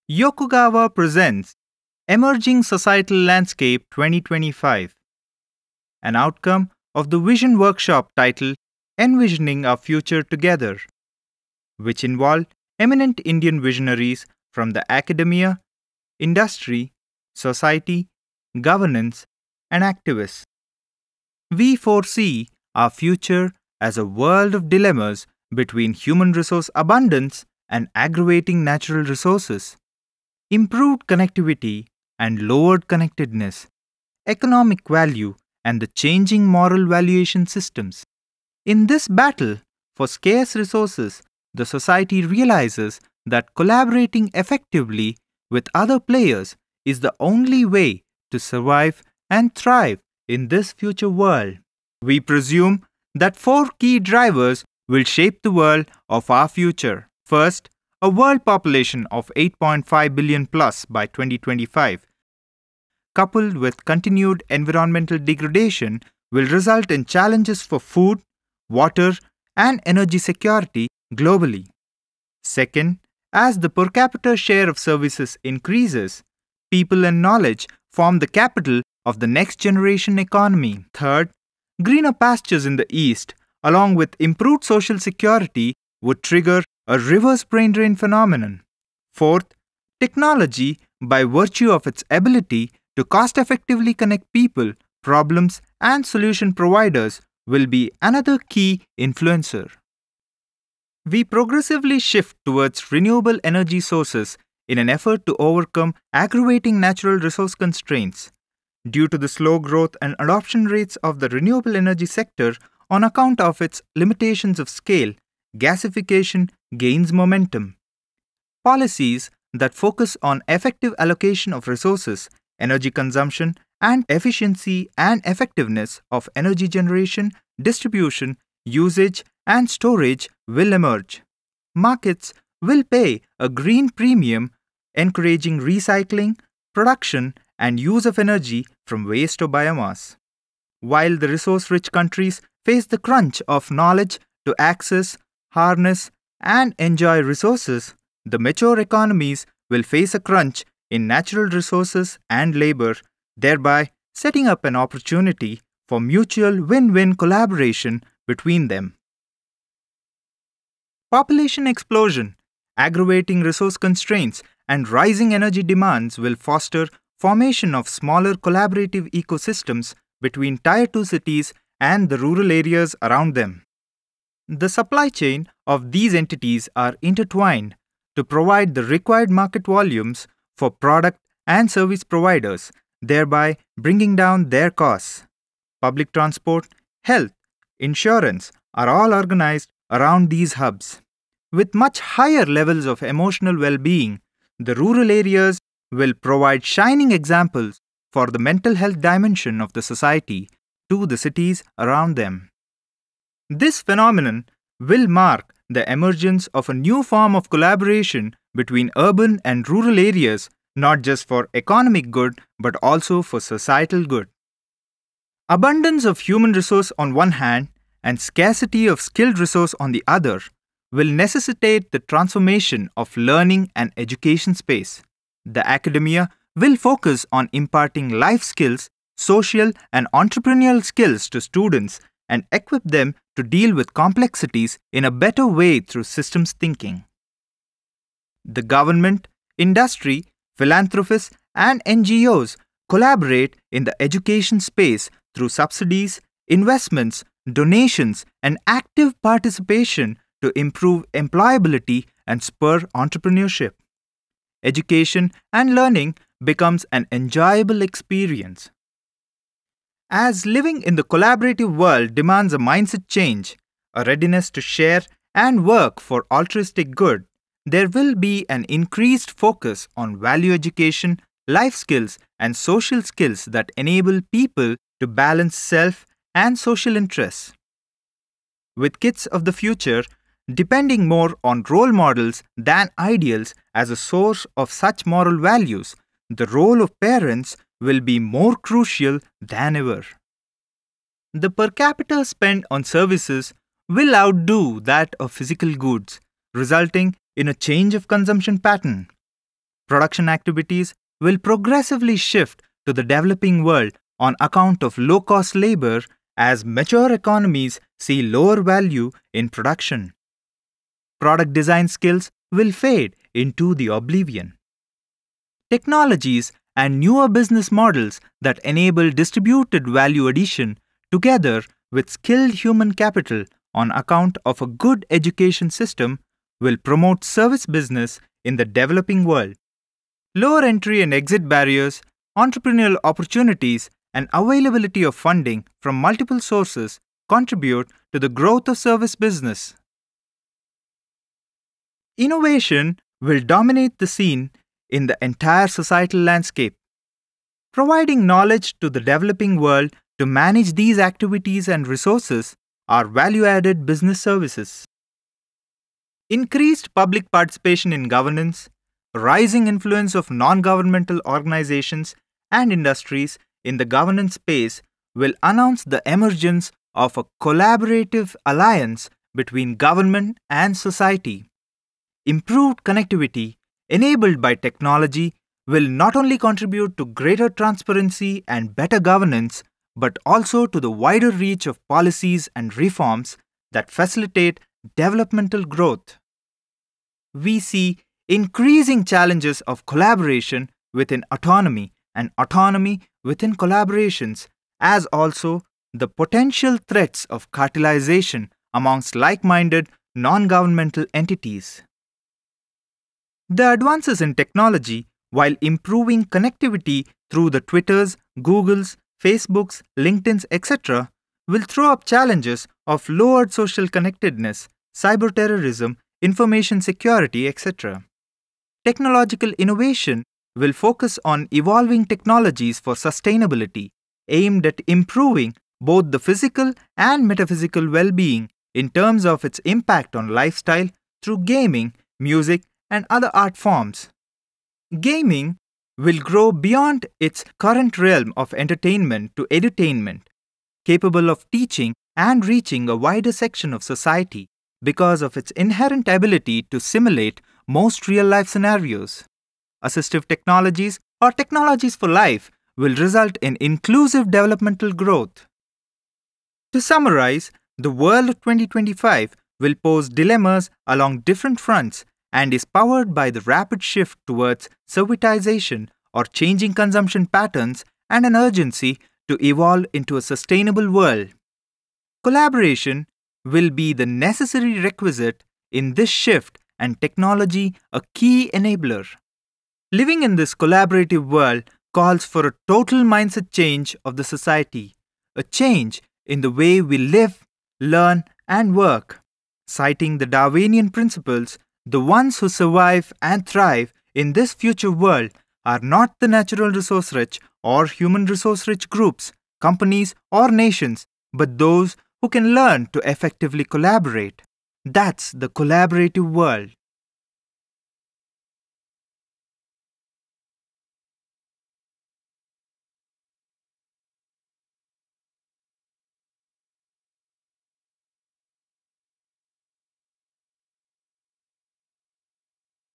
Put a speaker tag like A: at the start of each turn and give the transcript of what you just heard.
A: Yokogawa presents Emerging Societal Landscape 2025, an outcome of the Vision workshop titled Envisioning Our Future Together, which involved eminent Indian visionaries from the academia, industry, society, governance, and activists. We foresee our future as a world of dilemmas between human resource abundance and aggravating natural resources, improved connectivity and lowered connectedness, economic value, and the changing moral valuation systems. In this battle for scarce resources, the society realizes that collaborating effectively with other players is the only way to survive and thrive in this future world. We presume that four key drivers will shape the world of our future. First, a world population of 8.5 billion plus by 2025, coupled with continued environmental degradation, will result in challenges for food, water, and energy security globally. Second, as the per capita share of services increases, people and knowledge form the capital of the next generation economy. Third, greener pastures in the East, along with improved social security, would trigger a reverse brain drain phenomenon. Fourth, technology, by virtue of its ability to cost-effectively connect people, problems, and solution providers, will be another key influencer. We progressively shift towards renewable energy sources in an effort to overcome aggravating natural resource constraints. Due to the slow growth and adoption rates of the renewable energy sector on account of its limitations of scale, gasification gains momentum. Policies that focus on effective allocation of resources, energy consumption, and efficiency and effectiveness of energy generation, distribution, usage, and storage will emerge. Markets will pay a green premium, encouraging recycling, production, and use of energy from waste or biomass. While the resource-rich countries face the crunch of knowledge to access, harness, and enjoy resources, the mature economies will face a crunch in natural resources and labor, thereby setting up an opportunity for mutual win-win collaboration between them. Population explosion, aggravating resource constraints, and rising energy demands will foster formation of smaller collaborative ecosystems between Tier 2 cities and the rural areas around them. The supply chain of these entities are intertwined to provide the required market volumes for product and service providers, thereby bringing down their costs. Public transport, health, insurance are all organized around these hubs. With much higher levels of emotional well-being, the rural areas will provide shining examples for the mental health dimension of the society to the cities around them. This phenomenon will mark the emergence of a new form of collaboration between urban and rural areas, not just for economic good but also for societal good. Abundance of human resource on one hand and scarcity of skilled resource on the other will necessitate the transformation of learning and education space. The academia will focus on imparting life skills, social and entrepreneurial skills to students and equip them to deal with complexities in a better way through systems thinking. The government, industry, philanthropists, and NGOs collaborate in the education space through subsidies, investments, donations, and active participation to improve employability and spur entrepreneurship. Education and learning becomes an enjoyable experience. As living in the collaborative world demands a mindset change, a readiness to share and work for altruistic good, there will be an increased focus on value education, life skills, and social skills that enable people to balance self and social interests. With kids of the future depending more on role models than ideals as a source of such moral values, the role of parents will be more crucial than ever. The per capita spend on services will outdo that of physical goods, resulting in a change of consumption pattern. Production activities will progressively shift to the developing world on account of low-cost labor as mature economies see lower value in production. Product design skills will fade into the oblivion. Technologies and newer business models that enable distributed value addition together with skilled human capital on account of a good education system will promote service business in the developing world. Lower entry and exit barriers, entrepreneurial opportunities, and availability of funding from multiple sources contribute to the growth of service business. Innovation will dominate the scene in the entire societal landscape. Providing knowledge to the developing world to manage these activities and resources are value-added business services. Increased public participation in governance, rising influence of non-governmental organizations and industries in the governance space will announce the emergence of a collaborative alliance between government and society. Improved connectivity enabled by technology will not only contribute to greater transparency and better governance, but also to the wider reach of policies and reforms that facilitate developmental growth. We see increasing challenges of collaboration within autonomy and autonomy within collaborations, as also the potential threats of cartelization amongst like-minded non-governmental entities. The advances in technology, while improving connectivity through the Twitters, Googles, Facebooks, LinkedIns, etc., will throw up challenges of lowered social connectedness, cyberterrorism, information security, etc. Technological innovation will focus on evolving technologies for sustainability, aimed at improving both the physical and metaphysical well-being in terms of its impact on lifestyle through gaming, music, and other art forms. Gaming will grow beyond its current realm of entertainment to edutainment, capable of teaching and reaching a wider section of society because of its inherent ability to simulate most real-life scenarios. Assistive technologies or technologies for life will result in inclusive developmental growth. To summarize, the world of 2025 will pose dilemmas along different fronts and is powered by the rapid shift towards servitization or changing consumption patterns and an urgency to evolve into a sustainable world. Collaboration will be the necessary requisite in this shift and technology a key enabler. Living in this collaborative world calls for a total mindset change of the society, a change in the way we live, learn, and work. Citing the Darwinian principles, the ones who survive and thrive in this future world are not the natural resource-rich or human resource-rich groups, companies, or nations, but those who can learn to effectively collaborate. That's the collaborative world.